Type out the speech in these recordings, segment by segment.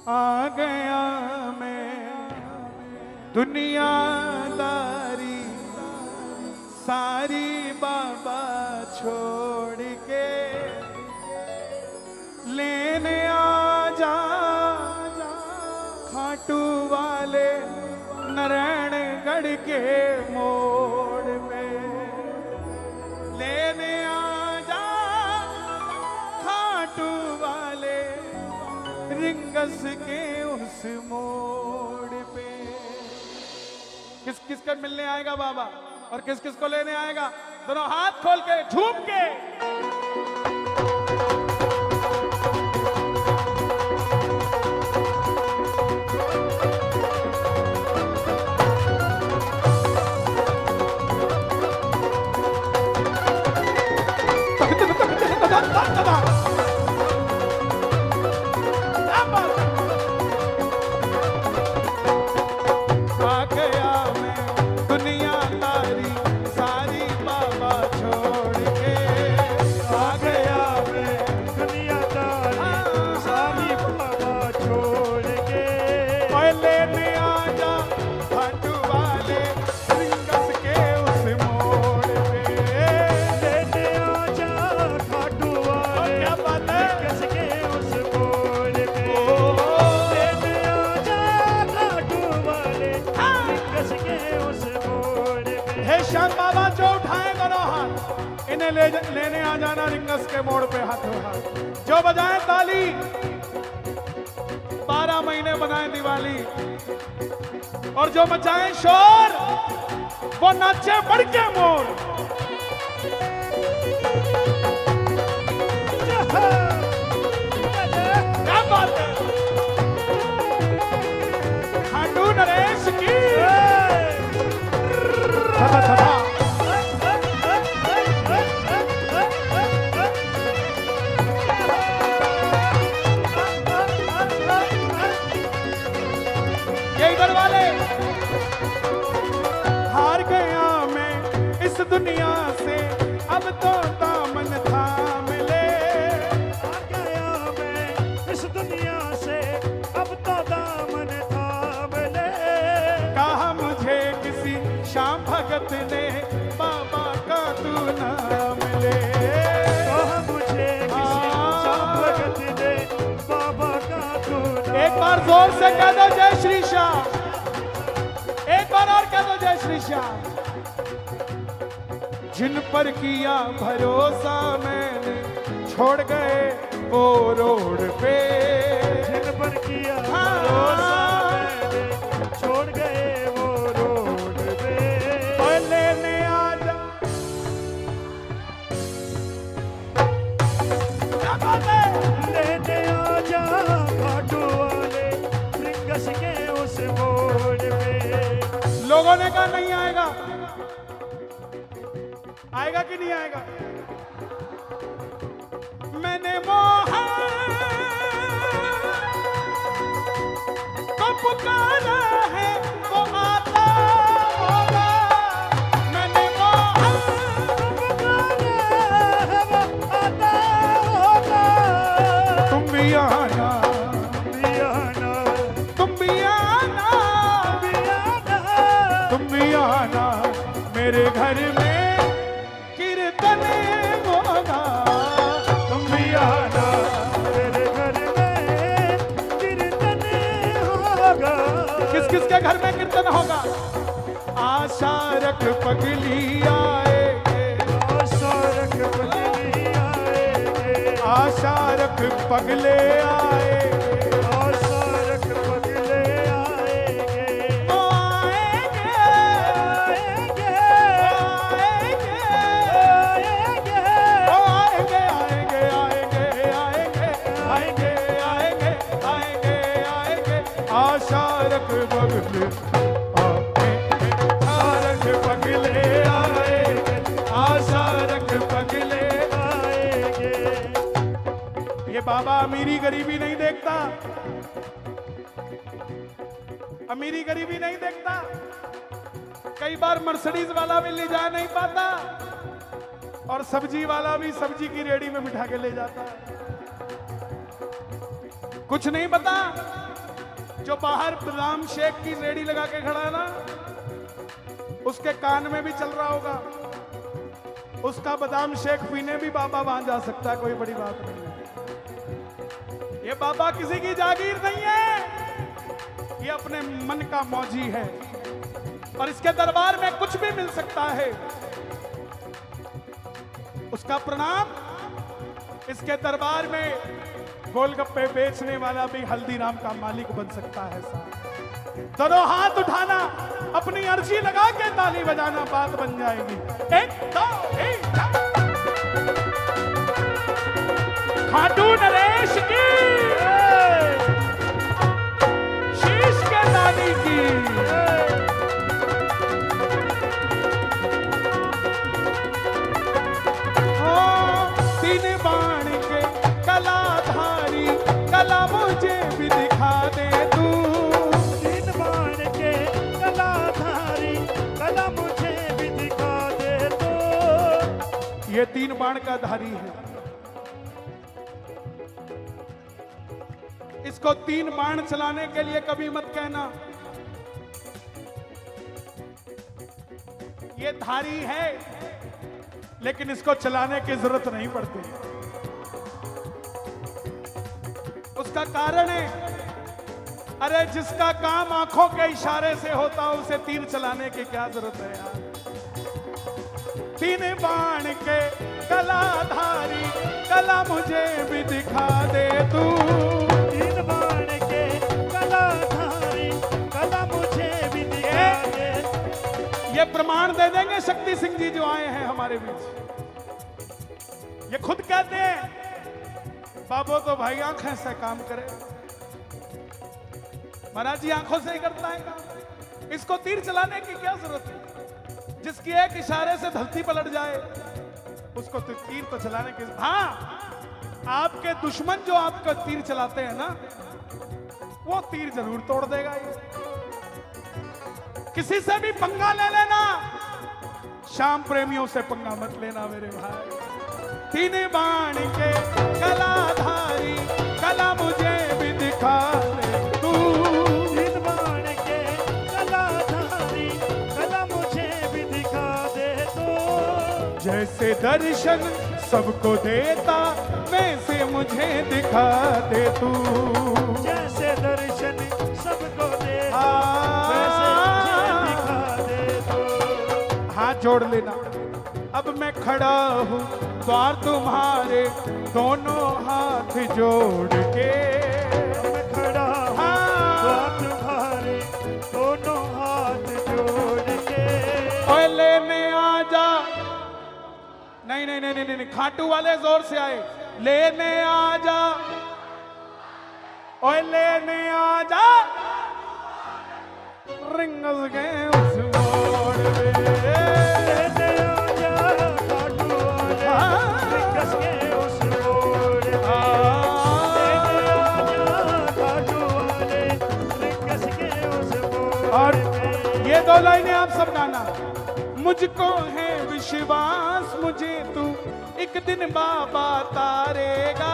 आ गया मैं दुनियादारी सारी बाबा छोड़ के लेने आ जा खाटू वाले नारायणगढ़ के मोड़ पे लेने आ जा खाटू वाले रिंगस के उस मोड़ पे। किस किस का मिलने आएगा बाबा और किस किस को लेने आएगा? दोनों हाथ खोल के झूम के लेने आ जाना रिंगस के मोड़ पे हाथों हाथ। जो बजाए ताली 12 महीने बनाए दिवाली और जो मचाए शोर वो नाचे बढ़ के मोर। क्या बात है खाटू नरेश की दुनिया से अब तो दामन थाम ले। आ गया मैं इस दुनिया से अब तो दामन थाम ले। कहा मुझे किसी श्याम भगत ने बाबा का तू नाम ले। कहा मुझे किसी श्याम भगत ने बाबा का तू नाम। एक बार जोर से कह दो जय श्री श्याम। एक बार और कह दो जय श्री श्याम। जिन पर किया भरोसा मैंने छोड़ गए वो रोड पे। जिन पर किया भरोसा मैंने छोड़ गए वो रोड पे। और लेने आ जा लेने आ जा खाटू वाले रिंगस के उस मोड़ पे। लोगों ने कहा नहीं आएगा। आएगा कि नहीं आएगा? मैंने मोहन को पुकारा है वो आता होगा। मैंने मोहन को पुकारा है वो आता होगा। तुम भी आना तुम भी आना तुम भी आना मेरे घर में होगा। तुम भी आना मेरे घर में कीर्तन होगा। किस किस के घर में कीर्तन होगा? आशा रख पगली आएगे। आशा रख पगली आएगे। आशा रख पगले आएगे। आशा रख पगले आएगे। ओ आएगे आएगे आशा रख पगले पगले आएगे। आशा रख पगले आएगे। ये बाबा अमीरी गरीबी नहीं देखता। अमीरी गरीबी नहीं देखता। कई बार मर्सिडीज वाला भी ले जा नहीं पाता और सब्जी वाला भी सब्जी की रेडी में बिठा के ले जाता है। कुछ नहीं पता? जो बाहर बादाम शेक की रेडी लगा के खड़ा है ना, उसके कान में भी चल रहा होगा। उसका बादाम शेक पीने भी बाबा वहां जा सकता है, कोई बड़ी बात नहीं है। ये बाबा किसी की जागीर नहीं है, ये अपने मन का मौजी है और इसके दरबार में कुछ भी मिल सकता है। उसका प्रणाम। इसके दरबार में गोलगप्पे बेचने वाला भी हल्दीराम का मालिक बन सकता है साहब। दोनों हाथ उठाना, अपनी अर्जी लगा के ताली बजाना, बात बन जाएगी। 1 2 3 खाटू नरेश की, शीश के दानी की। तीन बाण के कलाधारी, कला मुझे भी दिखा दे तू। तीन बाण के कलाधारी, कला मुझे भी दिखा दे तू। ये 3 बाण का धारी है। इसको 3 बाण चलाने के लिए कभी मत कहना ये धारी है, लेकिन इसको चलाने की जरूरत नहीं पड़ती। उसका कारण है, अरे जिसका काम आंखों के इशारे से होता है उसे तीर चलाने की क्या जरूरत है यार। 3 बाण के कलाधारी, कला मुझे भी दिखा दे तू। 3 बाण के कलाधारी, कला मुझे भी दिखा दे। ये प्रमाण दे देंगे शक्ति सिंह जी जो आए हैं हमारे बीच। ये खुद कहते हैं बाबू तो भाई आंखें से काम करे। महाराज जी आंखों से ही करता है काम, इसको तीर चलाने की क्या जरूरत है। जिसकी एक इशारे से धरती पलट जाए उसको तो तीर तो चलाने की। हाँ, आपके दुश्मन जो आपका तीर चलाते हैं ना, वो तीर जरूर तोड़ देगा। ये किसी से भी पंगा ले लेना, शाम प्रेमियों से पंगा मत लेना मेरे भाई। 3 बाण के कलाधारी, कला मुझे भी दिखा दे तू। 3 बाण के कलाधारी, कला मुझे भी दिखा दे तू। जैसे दर्शन सबको देता, वैसे मुझे दिखा दे तू। जैसे दर्शन सबको देता, वैसे मुझे दिखा दे तू। हाथ जोड़ लेना। अब मैं खड़ा हूँ द्वार तुम्हारे, दोनों हाथ जोड़ के। मैं खड़ा हूँ द्वार तुम्हारे, दोनों हाथ जोड़ के। ओए लेने आ जा। नहीं नहीं नहीं नहीं नहीं, खाटू वाले जोर से आए। लेने आ जा, ओए लेने आ जा, रिंगस के उस मोड़ पे। लेने आ जा खाटू वाले, रिंगस के उस मोड़ पे। लेने आ जा खाटू वाले, रिंगस के उस मोड़ और पे। ये 2 लाइनें आप सब गाना। मुझको है विश्वास, मुझे तू एक दिन बाबा तारेगा।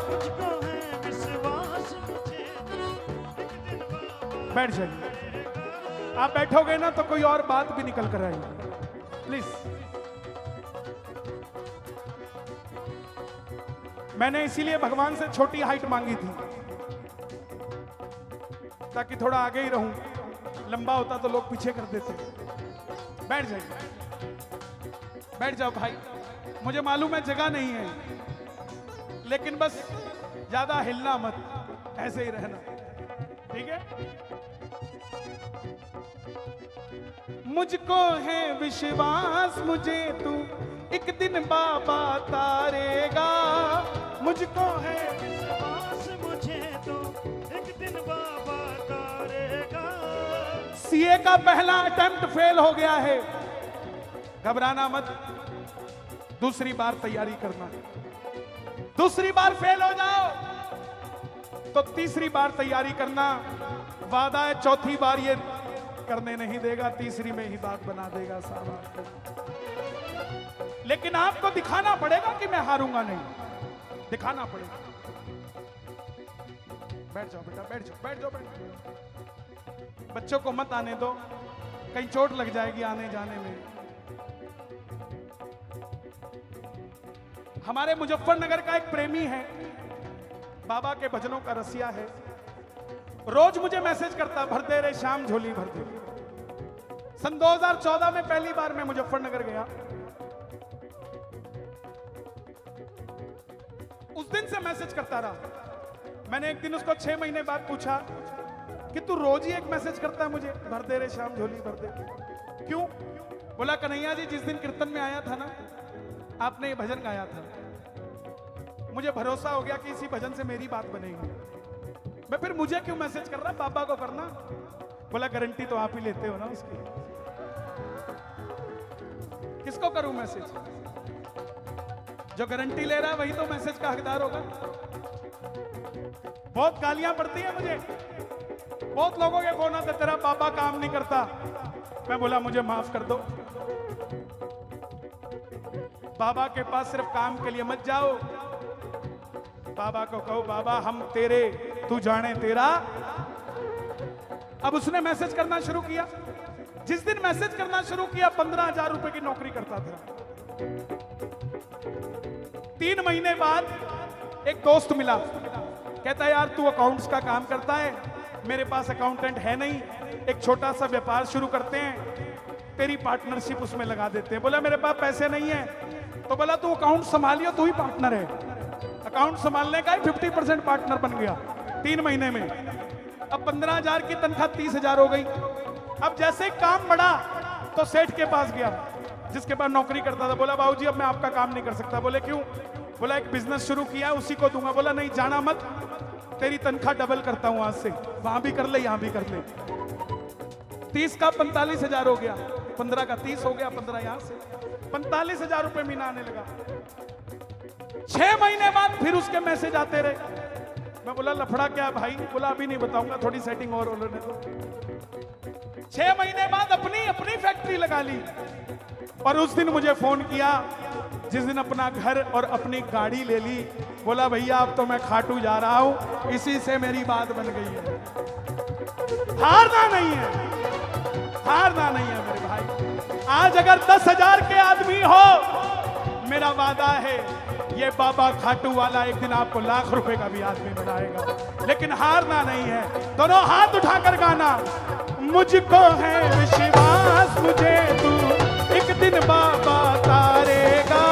मुझको है विश्वास, मुझे एक दिन बाबा। बैठ जाइए। आप बैठोगे ना तो कोई और बात भी निकल कर आएगी। प्लीज। मैंने इसीलिए भगवान से छोटी हाइट मांगी थी, ताकि थोड़ा आगे ही रहूं। लंबा होता तो लोग पीछे कर देते। बैठ जाइए, बैठ जाओ भाई। मुझे मालूम है जगह नहीं है, लेकिन बस ज्यादा हिलना मत, ऐसे ही रहना, ठीक है। मुझको है विश्वास, मुझे तू एक दिन बाबा तारेगा। मुझको है विश्वास, मुझे तो एक दिन बाबा तारेगा। सीए का पहला अटेम्प्ट फेल हो गया है, घबराना मत, दूसरी बार तैयारी करना। दूसरी बार फेल हो जाओ तो तीसरी बार तैयारी करना। वादा है चौथी बार ये करने नहीं देगा, तीसरी में ही बात बना देगा साहब आपको। लेकिन आपको दिखाना पड़ेगा कि मैं हारूंगा नहीं, दिखाना पड़ेगा। बैठ जाओ बेटा, बैठ जाओ, बैठ जाओ, बैठ जाओ। बच्चों को मत आने दो, कहीं चोट लग जाएगी आने जाने में। हमारे मुजफ्फरनगर का एक प्रेमी है, बाबा के भजनों का रसिया है, रोज मुझे मैसेज करता, भर दे रे श्याम झोली भर दे। सन 2014 में पहली बार मैं मुजफ्फरनगर गया, उस दिन से मैसेज करता रहा। मैंने एक दिन उसको 6 महीने बाद पूछा कि तू रोज ही एक मैसेज करता है मुझे, भर दे रे श्याम झोली भर दे, क्यों? बोला कन्हैया जी जिस दिन कीर्तन में आया था ना, आपने ये भजन गाया था, मुझे भरोसा हो गया कि इसी भजन से मेरी बात बनेगी। मैं फिर मुझे क्यों मैसेज कर रहा, बाबा को करना। बोला गारंटी तो आप ही लेते हो ना उसकी, किसको करूं मैसेज? जो गारंटी ले रहा है वही तो मैसेज का हकदार होगा। बहुत गालियां पड़ती है मुझे, बहुत लोगों के फोन आते, तेरा बाबा काम नहीं करता। मैं बोला मुझे माफ कर दो, बाबा के पास सिर्फ काम के लिए मत जाओ, बाबा को कहो बाबा हम तेरे, तू जाने तेरा। अब उसने मैसेज करना शुरू किया। जिस दिन मैसेज करना शुरू किया 15,000 रुपए की नौकरी करता था। 3 महीने बाद एक दोस्त मिला, कहता है यार तू अकाउंट्स का काम करता है, मेरे पास अकाउंटेंट है नहीं, एक छोटा सा व्यापार शुरू करते हैं, तेरी पार्टनरशिप उसमें लगा देते हैं। बोला मेरे पास पैसे नहीं है, तो बोला तू अकाउंट संभालियो, तू ही पार्टनर है। अकाउंट संभालने का ही 50% पार्टनर बन गया 3 महीने में। अब 15,000 की तनख्वाह 30,000 हो गई। अब जैसे ही काम बढ़ा तो सेठ के पास गया जिसके पास नौकरी करता था। बोला बाबूजी अब मैं आपका काम नहीं कर सकता। बोले क्यों? बोला एक बिजनेस शुरू किया उसी को दूंगा। बोला नहीं जाना मत, तेरी तनख्वाह डबल करता हूं आज से, वहां भी कर ले यहां भी कर ले। 30 का 45,000 हो गया, 15 का 30 हो गया, 15 यहां से 45,000 रुपए महीना आने लगा। 6 महीने बाद फिर उसके मैसेज आते रहे। मैं बोला लफड़ा क्या भाई? बोला अभी नहीं बताऊंगा, थोड़ी सेटिंग और होने दो। 6 महीने बाद अपनी फैक्ट्री लगा ली। और उस दिन मुझे फोन किया जिस दिन अपना घर और अपनी गाड़ी ले ली। बोला भैया अब तो मैं खाटू जा रहा हूं, इसी से मेरी बात बन गई है। हारना नहीं है, हारना नहीं है मेरे भाई। आज अगर 10,000 के आदमी हो, मेरा वादा है ये बाबा खाटू वाला एक दिन आपको लाख रुपए का भी आदमी बनाएगा। लेकिन हारना नहीं है। दोनों हाथ उठाकर गाना, मुझको है विश्वास मुझे तू एक दिन बाबा तारेगा।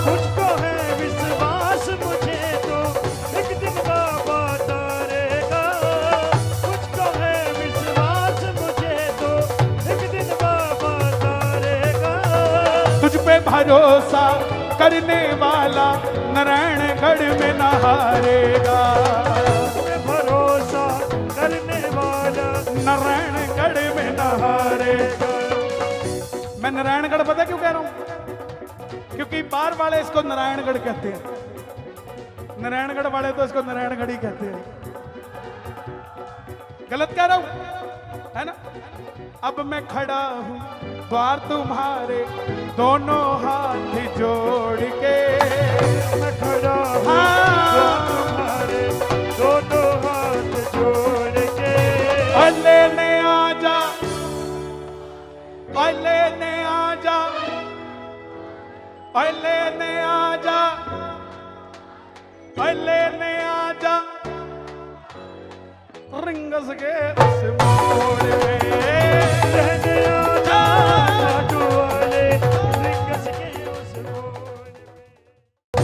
मुझको है विश्वास मुझे तो एक दिन बाबा तारेगा। मुझको है विश्वास मुझे तो एक दिन बाबा तारेगा। तुझ पे भरोसा करने वाला नारायणगढ़ में न हारेगा। भरोसा करने वाला नारायणगढ़ में न हारेगा। मैं नारायणगढ़ पता क्यों कह रहा हूं? क्योंकि बार वाले इसको नारायणगढ़ कहते हैं, नारायणगढ़ वाले तो इसको नारायणगढ़ ही कहते हैं। गलत कह रहा हूं है ना? अब मैं खड़ा हूं द्वार तुम्हारे, दोनों हाथ जोड़ के मैं खड़ा हूं द्वार तुम्हारे, दोनों हाथ जोड़ के। लेने आजा, लेने आजा, लेने आजा, लेने आजा, रिंगस के